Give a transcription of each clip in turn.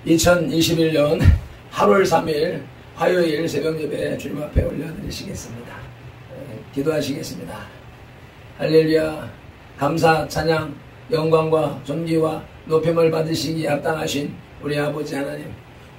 2021년 8월 3일 화요일 새벽예배 주님 앞에 올려드리시겠습니다. 기도하시겠습니다. 할렐루야. 감사, 찬양, 영광과 존귀와 높임을 받으시기에 합당하신 우리 아버지 하나님,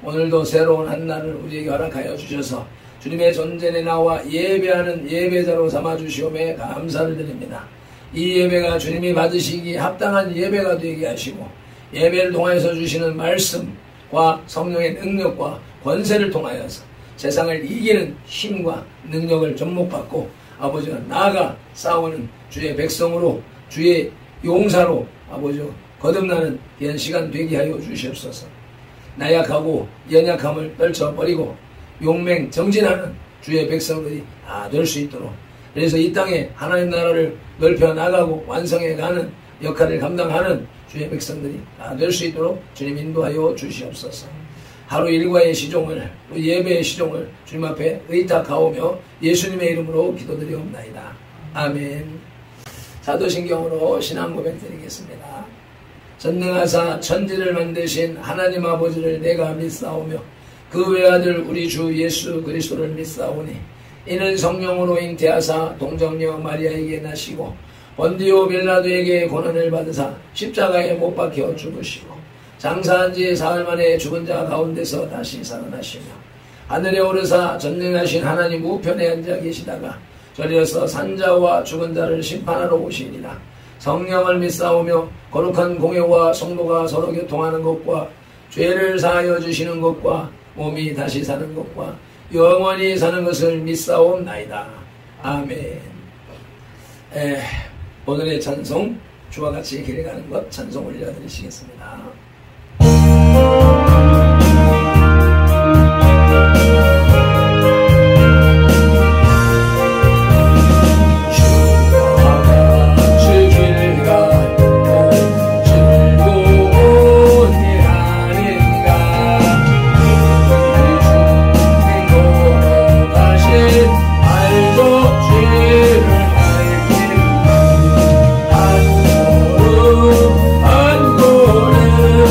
오늘도 새로운 한 날을 우리에게 허락하여 주셔서 주님의 존전에 나와 예배하는 예배자로 삼아주시오매 감사를 드립니다. 이 예배가 주님이 받으시기에 합당한 예배가 되게 하시고, 예배를 통하여서 주시는 말씀과 성령의 능력과 권세를 통하여서 세상을 이기는 힘과 능력을 접목받고 아버지가 나아가 싸우는 주의 백성으로, 주의 용사로 아버지 거듭나는 귀한 시간 되게 하여 주시옵소서. 나약하고 연약함을 떨쳐버리고 용맹 정진하는 주의 백성들이 다 될 수 있도록, 그래서 이 땅에 하나님 나라를 넓혀 나가고 완성해 가는 역할을 감당하는 주의 백성들이 다 될 수 있도록 주님 인도하여 주시옵소서. 하루 일과의 시종을, 또 예배의 시종을 주님 앞에 의탁하오며 예수님의 이름으로 기도드리옵나이다. 아멘. 사도신경으로 신앙 고백 드리겠습니다. 전능하사 천지를 만드신 하나님 아버지를 내가 믿사오며 그 외아들 우리 주 예수 그리스도를 믿사오니 이는 성령으로 잉태하사 동정녀 마리아에게 나시고 본디오 빌라도에게 고난을 받으사 십자가에 못 박혀 죽으시고 장사한 지 사흘 만에 죽은 자 가운데서 다시 살아나시며 하늘에 오르사 전능하신 하나님 우편에 앉아 계시다가 저리에서 산자와 죽은 자를 심판하러 오시니라. 성령을 믿사오며 거룩한 공회와 성도가 서로 교통하는 것과 죄를 사하여 주시는 것과 몸이 다시 사는 것과 영원히 사는 것을 믿사옵나이다. 아멘. 오늘의 찬송, 주와 같이 길에 가는 것 찬송 올려드리시겠습니다. 한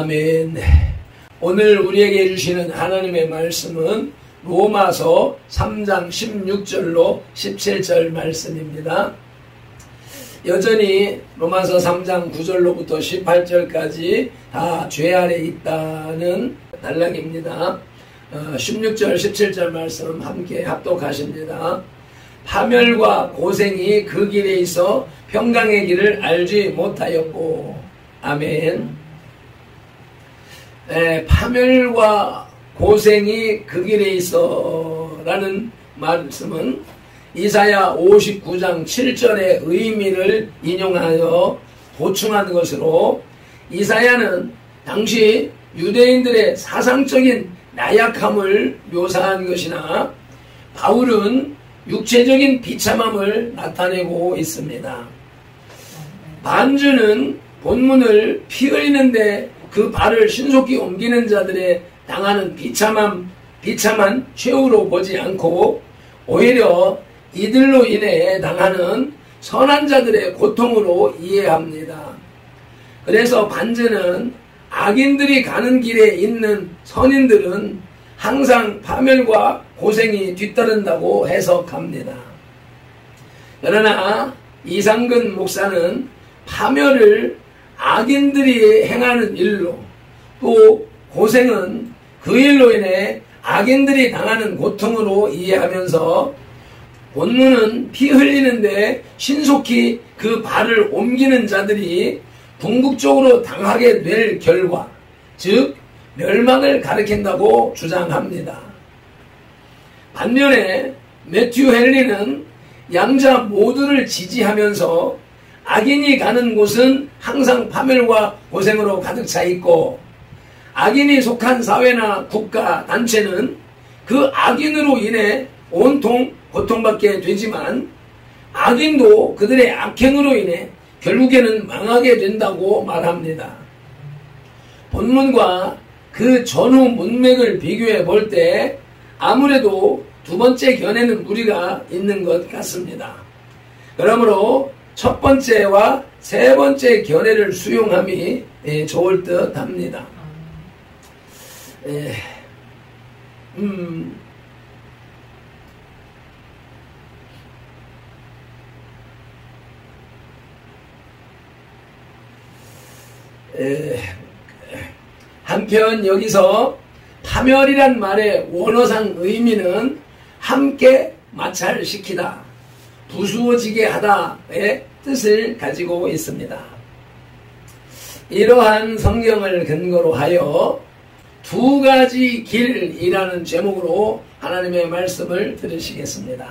아멘. 오늘 우리에게 주시는 하나님의 말씀은 로마서 3장 16절로 17절 말씀입니다. 여전히 로마서 3장 9절로부터 18절까지 다 죄 아래 있다는 단락입니다. 16절 17절 말씀 함께 합독하십니다. 파멸과 고생이 그 길에 있어 평강의 길을 알지 못하였고. 아멘. 파멸과 고생이 그 길에 있어 라는 말씀은 이사야 59장 7절의 의미를 인용하여 보충한 것으로, 이사야는 당시 유대인들의 사상적인 나약함을 묘사한 것이나 바울은 육체적인 비참함을 나타내고 있습니다. 반주는 본문을 피 흘리는데 그 발을 신속히 옮기는 자들의 당하는 비참한 최후로 보지 않고 오히려 이들로 인해 당하는 선한 자들의 고통으로 이해합니다. 그래서 반주는 악인들이 가는 길에 있는 선인들은 항상 파멸과 고생이 뒤따른다고 해석합니다. 그러나 이상근 목사는 파멸을 악인들이 행하는 일로, 또 고생은 그 일로 인해 악인들이 당하는 고통으로 이해하면서 본문은 피 흘리는데 신속히 그 발을 옮기는 자들이 궁극적으로 당하게 될 결과, 즉 멸망을 가리킨다고 주장합니다. 반면에 매튜 헨리는 양자 모두를 지지하면서 악인이 가는 곳은 항상 파멸과 고생으로 가득 차 있고, 악인이 속한 사회나 국가, 단체는 그 악인으로 인해 온통 고통받게 되지만 악인도 그들의 악행으로 인해 결국에는 망하게 된다고 말합니다. 본문과 그 전후 문맥을 비교해 볼 때 아무래도 두 번째 견해는 무리가 있는 것 같습니다. 그러므로 첫 번째와 세 번째 견해를 수용함이 좋을 듯 합니다. 한편 여기서 파멸이란 말의 원어상 의미는 함께 마찰시키다, 부수어지게 하다의 뜻을 가지고 있습니다. 이러한 성경을 근거로 하여 두 가지 길이라는 제목으로 하나님의 말씀을 들으시겠습니다.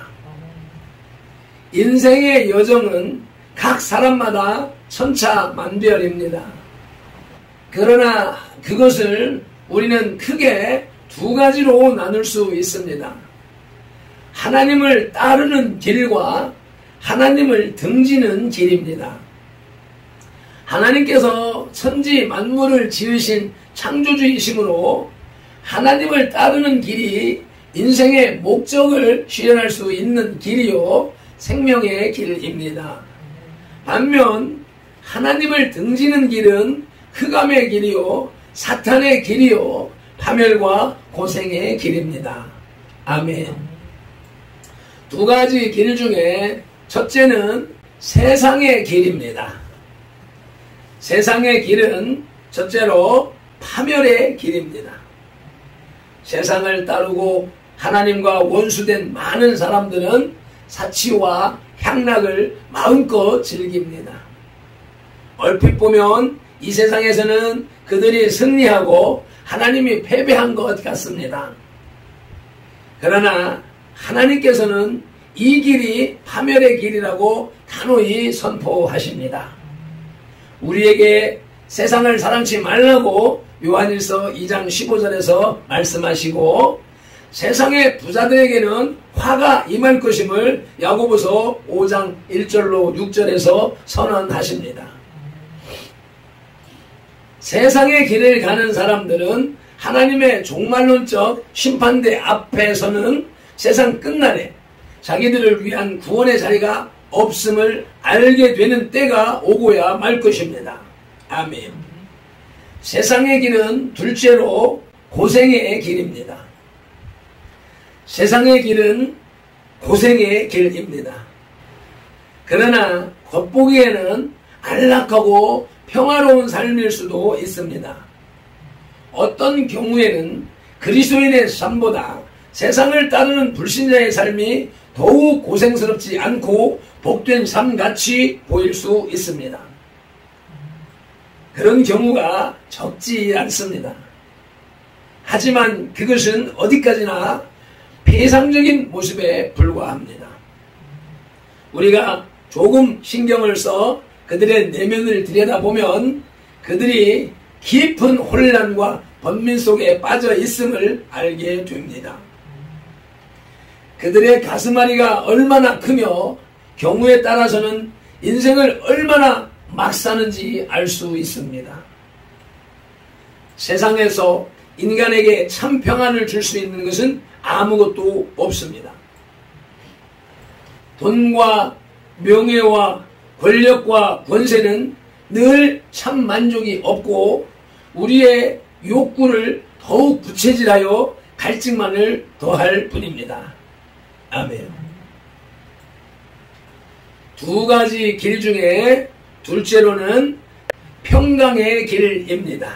인생의 여정은 각 사람마다 천차만별입니다. 그러나 그것을 우리는 크게 두 가지로 나눌 수 있습니다. 하나님을 따르는 길과 하나님을 등지는 길입니다. 하나님께서 천지 만물을 지으신 창조주이심으로 하나님을 따르는 길이 인생의 목적을 실현할 수 있는 길이요, 생명의 길입니다. 반면 하나님을 등지는 길은 흑암의 길이요, 사탄의 길이요, 파멸과 고생의 길입니다. 아멘. 두 가지 길 중에 첫째는 세상의 길입니다. 세상의 길은 첫째로 파멸의 길입니다. 세상을 따르고 하나님과 원수된 많은 사람들은 사치와 향락을 마음껏 즐깁니다. 얼핏 보면 이 세상에서는 그들이 승리하고 하나님이 패배한 것 같습니다. 그러나 하나님께서는 이 길이 파멸의 길이라고 단호히 선포하십니다. 우리에게 세상을 사랑치 말라고 요한일서 2장 15절에서 말씀하시고, 세상의 부자들에게는 화가 임할 것임을 야고보서 5장 1절로 6절에서 선언하십니다. 세상의 길을 가는 사람들은 하나님의 종말론적 심판대 앞에서는 세상 끝날에 자기들을 위한 구원의 자리가 없음을 알게 되는 때가 오고야 말 것입니다. 아멘. 세상의 길은 둘째로 고생의 길입니다. 세상의 길은 고생의 길입니다. 그러나 겉보기에는 안락하고 평화로운 삶일 수도 있습니다. 어떤 경우에는 그리스도인의 삶보다 세상을 따르는 불신자의 삶이 더욱 고생스럽지 않고 복된 삶같이 보일 수 있습니다. 그런 경우가 적지 않습니다. 하지만 그것은 어디까지나 피상적인 모습에 불과합니다. 우리가 조금 신경을 써 그들의 내면을 들여다보면 그들이 깊은 혼란과 번민 속에 빠져 있음을 알게 됩니다. 그들의 가슴앓이가 얼마나 크며 경우에 따라서는 인생을 얼마나 막 사는지 알 수 있습니다. 세상에서 인간에게 참 평안을 줄 수 있는 것은 아무것도 없습니다. 돈과 명예와 권력과 권세는 늘 참 만족이 없고 우리의 욕구를 더욱 부채질하여 갈증만을 더할 뿐입니다. 아멘. 두 가지 길 중에 둘째로는 평강의 길입니다.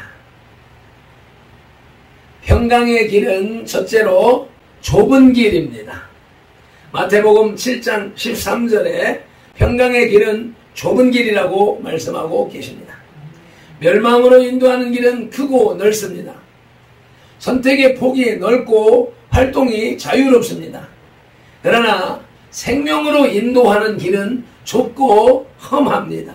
평강의 길은 첫째로 좁은 길입니다. 마태복음 7장 13절에 평강의 길은 좁은 길이라고 말씀하고 계십니다. 멸망으로 인도하는 길은 크고 넓습니다. 선택의 폭이 넓고 활동이 자유롭습니다. 그러나 생명으로 인도하는 길은 좁고 험합니다.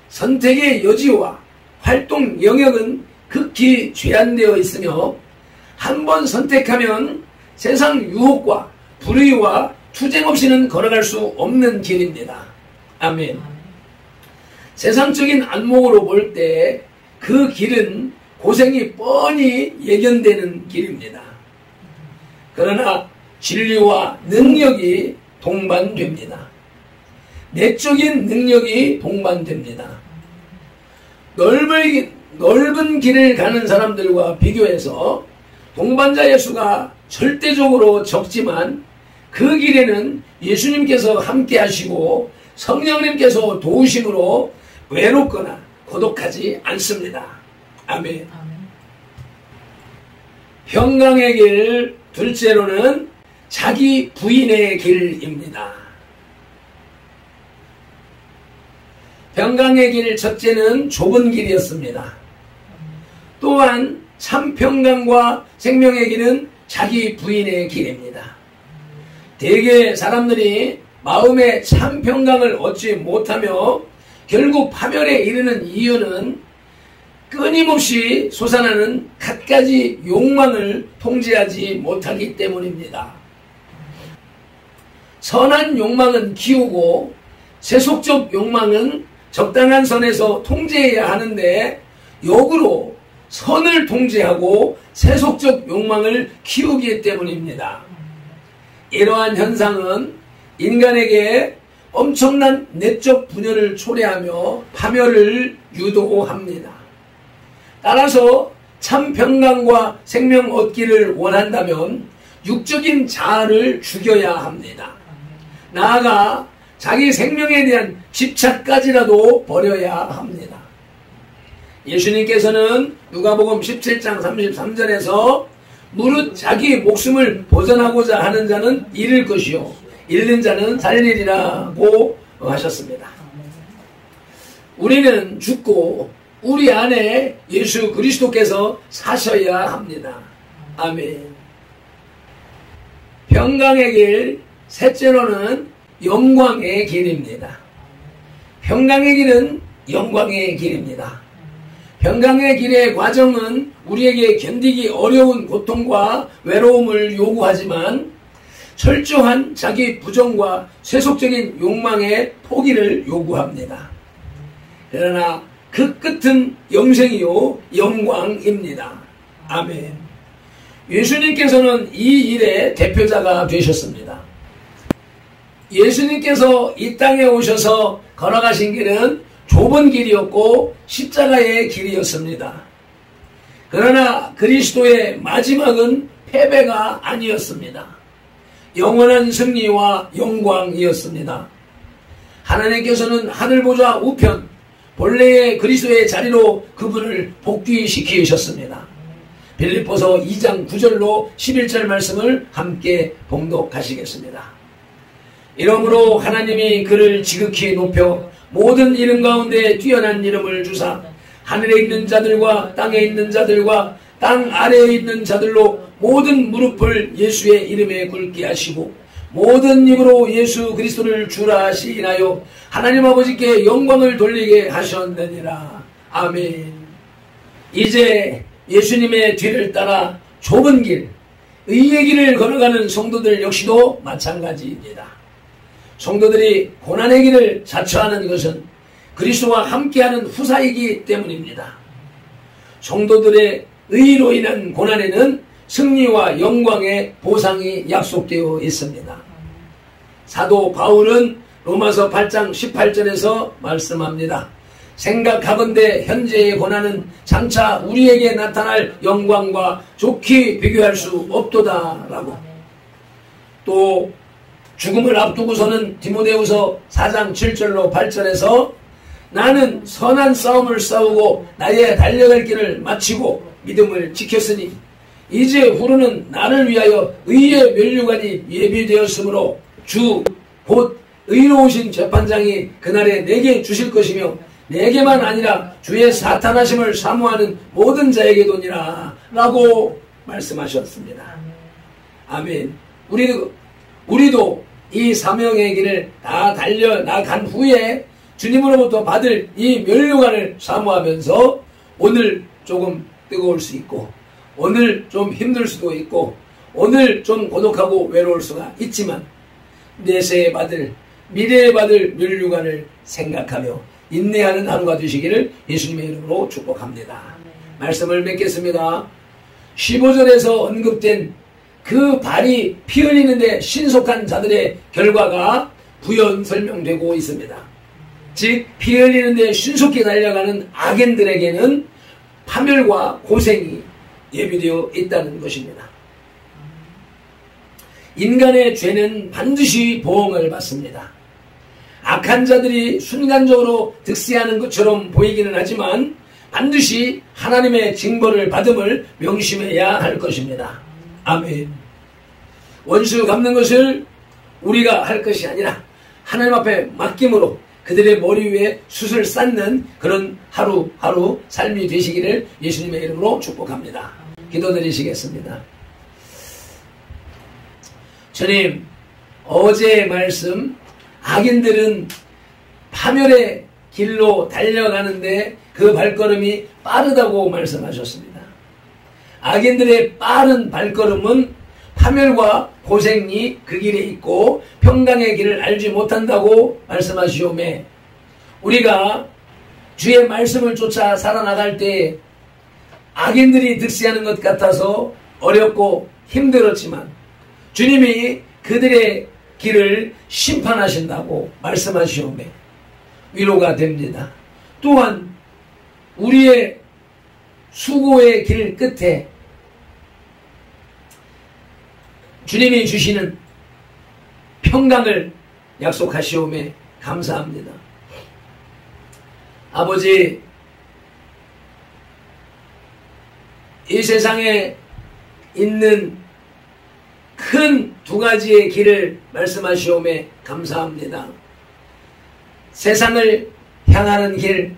선택의 여지와 활동 영역은 극히 제한되어 있으며 한 번 선택하면 세상 유혹과 불의와 투쟁 없이는 걸어갈 수 없는 길입니다. 아멘. 세상적인 안목으로 볼 때 그 길은 고생이 뻔히 예견되는 길입니다. 그러나 진리와 능력이 동반됩니다. 내적인 능력이 동반됩니다. 넓은 길을 가는 사람들과 비교해서 동반자의 수가 절대적으로 적지만 그 길에는 예수님께서 함께 하시고 성령님께서 도우심으로 외롭거나 고독하지 않습니다. 아멘. 평강의 길 둘째로는 자기 부인의 길입니다. 평강의 길 첫째는 좁은 길이었습니다. 또한 참 평강과 생명의 길은 자기 부인의 길입니다. 대개 사람들이 마음의 참 평강을 얻지 못하며 결국 파멸에 이르는 이유는 끊임없이 솟아나는 갖가지 욕망을 통제하지 못하기 때문입니다. 선한 욕망은 키우고 세속적 욕망은 적당한 선에서 통제해야 하는데 역으로 선을 통제하고 세속적 욕망을 키우기 때문입니다. 이러한 현상은 인간에게 엄청난 내적 분열을 초래하며 파멸을 유도합니다. 따라서 참 평강과 생명 얻기를 원한다면 육적인 자아를 죽여야 합니다. 나아가 자기 생명에 대한 집착까지라도 버려야 합니다. 예수님께서는 누가복음 17장 33절에서 무릇 자기 목숨을 보전하고자 하는 자는 잃을 것이요 잃는 자는 살리리라고 하셨습니다. 우리는 죽고 우리 안에 예수 그리스도께서 사셔야 합니다. 아멘. 평강의 길 셋째로는 영광의 길입니다. 평강의 길은 영광의 길입니다. 평강의 길의 과정은 우리에게 견디기 어려운 고통과 외로움을 요구하지만 철저한 자기 부정과 세속적인 욕망의 포기를 요구합니다. 그러나 그 끝은 영생이요 영광입니다. 아멘. 예수님께서는 이 일의 대표자가 되셨습니다. 예수님께서 이 땅에 오셔서 걸어가신 길은 좁은 길이었고 십자가의 길이었습니다. 그러나 그리스도의 마지막은 패배가 아니었습니다. 영원한 승리와 영광이었습니다. 하나님께서는 하늘보좌 우편 본래의 그리스도의 자리로 그분을 복귀시키셨습니다. 빌립보서 2장 9절로 11절 말씀을 함께 봉독하시겠습니다. 이러므로 하나님이 그를 지극히 높여 모든 이름 가운데 뛰어난 이름을 주사 하늘에 있는 자들과 땅에 있는 자들과 땅 아래에 있는 자들로 모든 무릎을 예수의 이름에 꿇게 하시고 모든 입으로 예수 그리스도를 주라 하시나요 하나님 아버지께 영광을 돌리게 하셨느니라. 아멘. 이제 예수님의 뒤를 따라 좁은 길, 의의 길을 걸어가는 성도들 역시도 마찬가지입니다. 성도들이 고난의 길을 자처하는 것은 그리스도와 함께하는 후사이기 때문입니다. 성도들의 의로 인한 고난에는 승리와 영광의 보상이 약속되어 있습니다. 사도 바울은 로마서 8장 18절에서 말씀합니다. 생각하건대 현재의 고난은 장차 우리에게 나타날 영광과 좋게 비교할 수 없도다 라고. 또 죽음을 앞두고서는 디모데후서 4장 7절로 8절에서 나는 선한 싸움을 싸우고 나의 달려갈 길을 마치고 믿음을 지켰으니 이제 후로는 나를 위하여 의의 면류관이 예비되었으므로 주 곧 의로우신 재판장이 그날에 내게 주실 것이며 내게만 아니라 주의 사탄하심을 사모하는 모든 자에게도니라 라고 말씀하셨습니다. 아멘. 우리도 이 사명의 길을 다 달려 나간 후에 주님으로부터 받을 이 면류관을 사모하면서 오늘 조금 뜨거울 수 있고 오늘 좀 힘들 수도 있고 오늘 좀 고독하고 외로울 수가 있지만 내세에 받을 미래에 받을 면류관을 생각하며 인내하는 하루가 되시기를 예수님의 이름으로 축복합니다. 말씀을 맺겠습니다. 15절에서 언급된 그 발이 피 흘리는데 신속한 자들의 결과가 부연 설명되고 있습니다. 즉 피 흘리는데 신속히 달려가는 악인들에게는 파멸과 고생이 예비되어 있다는 것입니다. 인간의 죄는 반드시 보응을 받습니다. 악한 자들이 순간적으로 득세하는 것처럼 보이기는 하지만 반드시 하나님의 징벌을 받음을 명심해야 할 것입니다. 아멘. 원수 갚는 것을 우리가 할 것이 아니라 하나님 앞에 맡김으로 그들의 머리 위에 숯을 쌓는 그런 하루하루 삶이 되시기를 예수님의 이름으로 축복합니다. 기도드리시겠습니다. 주님, 어제의 말씀 악인들은 파멸의 길로 달려가는데 그 발걸음이 빠르다고 말씀하셨습니다. 악인들의 빠른 발걸음은 파멸과 고생이 그 길에 있고 평강의 길을 알지 못한다고 말씀하시오매 우리가 주의 말씀을 쫓아 살아나갈 때 악인들이 득세하는 것 같아서 어렵고 힘들었지만 주님이 그들의 길을 심판하신다고 말씀하시오매 위로가 됩니다. 또한 우리의 수고의 길 끝에 주님이 주시는 평강을 약속하시오매 감사합니다. 아버지, 이 세상에 있는 큰 두 가지의 길을 말씀하시오매 감사합니다. 세상을 향하는 길,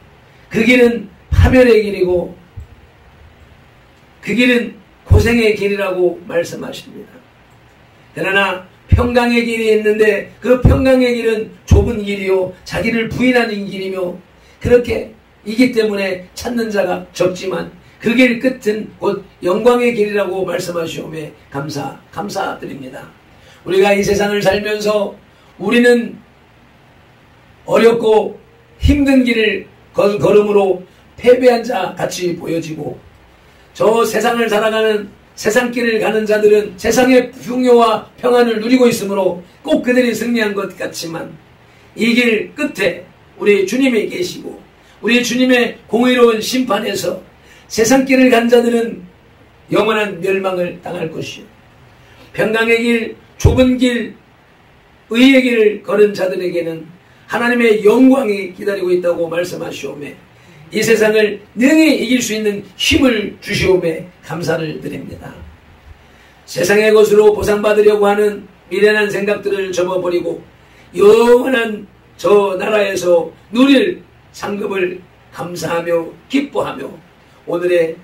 그 길은 파멸의 길이고 그 길은 고생의 길이라고 말씀하십니다. 그러나 평강의 길이 있는데 그 평강의 길은 좁은 길이요 자기를 부인하는 길이며 그렇게 이기 때문에 찾는 자가 적지만 그 길 끝은 곧 영광의 길이라고 말씀하시오매 감사드립니다. 우리가 이 세상을 살면서 우리는 어렵고 힘든 길을 걸음으로 패배한 자 같이 보여지고 저 세상을 살아가는 세상길을 가는 자들은 세상의 풍요와 평안을 누리고 있으므로 꼭 그들이 승리한 것 같지만 이 길 끝에 우리 주님이 계시고 우리 주님의 공의로운 심판에서 세상길을 간 자들은 영원한 멸망을 당할 것이요 평강의 길, 좁은 길, 의의 길을 걸은 자들에게는 하나님의 영광이 기다리고 있다고 말씀하시오매 이 세상을 능히 이길 수 있는 힘을 주시오매 감사를 드립니다. 세상의 것으로 보상받으려고 하는 미련한 생각들을 접어버리고 영원한 저 나라에서 누릴 상급을 감사하며 기뻐하며 오늘의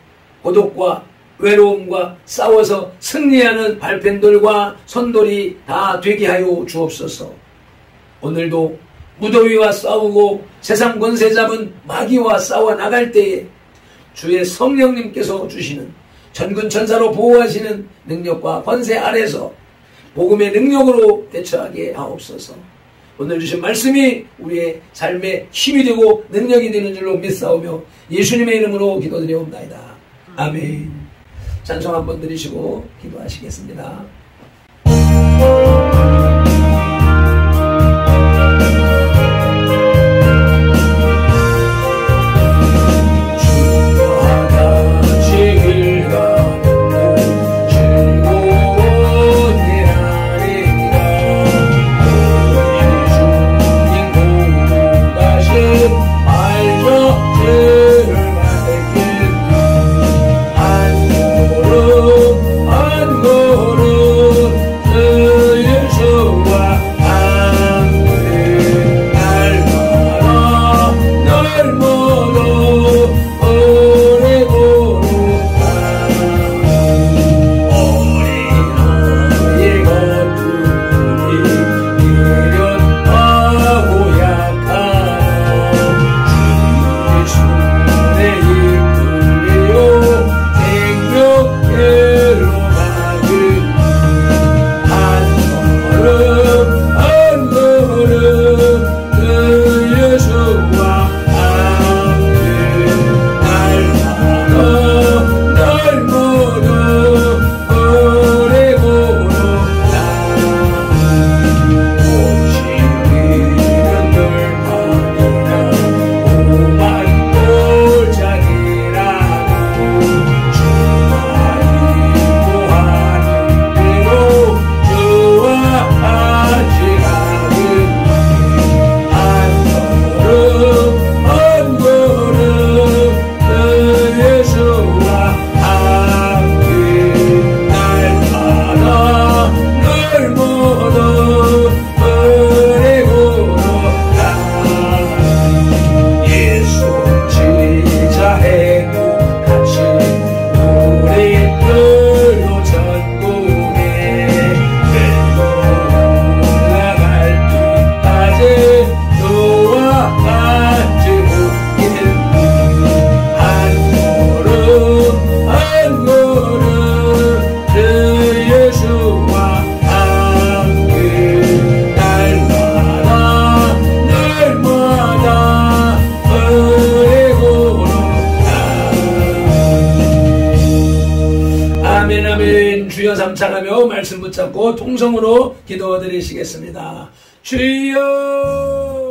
고독과 외로움과 싸워서 승리하는 발펜돌과 손돌이 다 되게 하여 주옵소서. 오늘도 무더위와 싸우고 세상 권세 잡은 마귀와 싸워 나갈 때에 주의 성령님께서 주시는 전군 천사로 보호하시는 능력과 권세 아래서 복음의 능력으로 대처하게 하옵소서. 오늘 주신 말씀이 우리의 삶에 힘이 되고 능력이 되는 줄로 믿사오며 예수님의 이름으로 기도드리옵나이다. 아멘. 찬송 한번 드리시고 기도하시겠습니다. 주여 삼창하며 말씀 붙잡고 통성으로 기도드리시겠습니다. 주여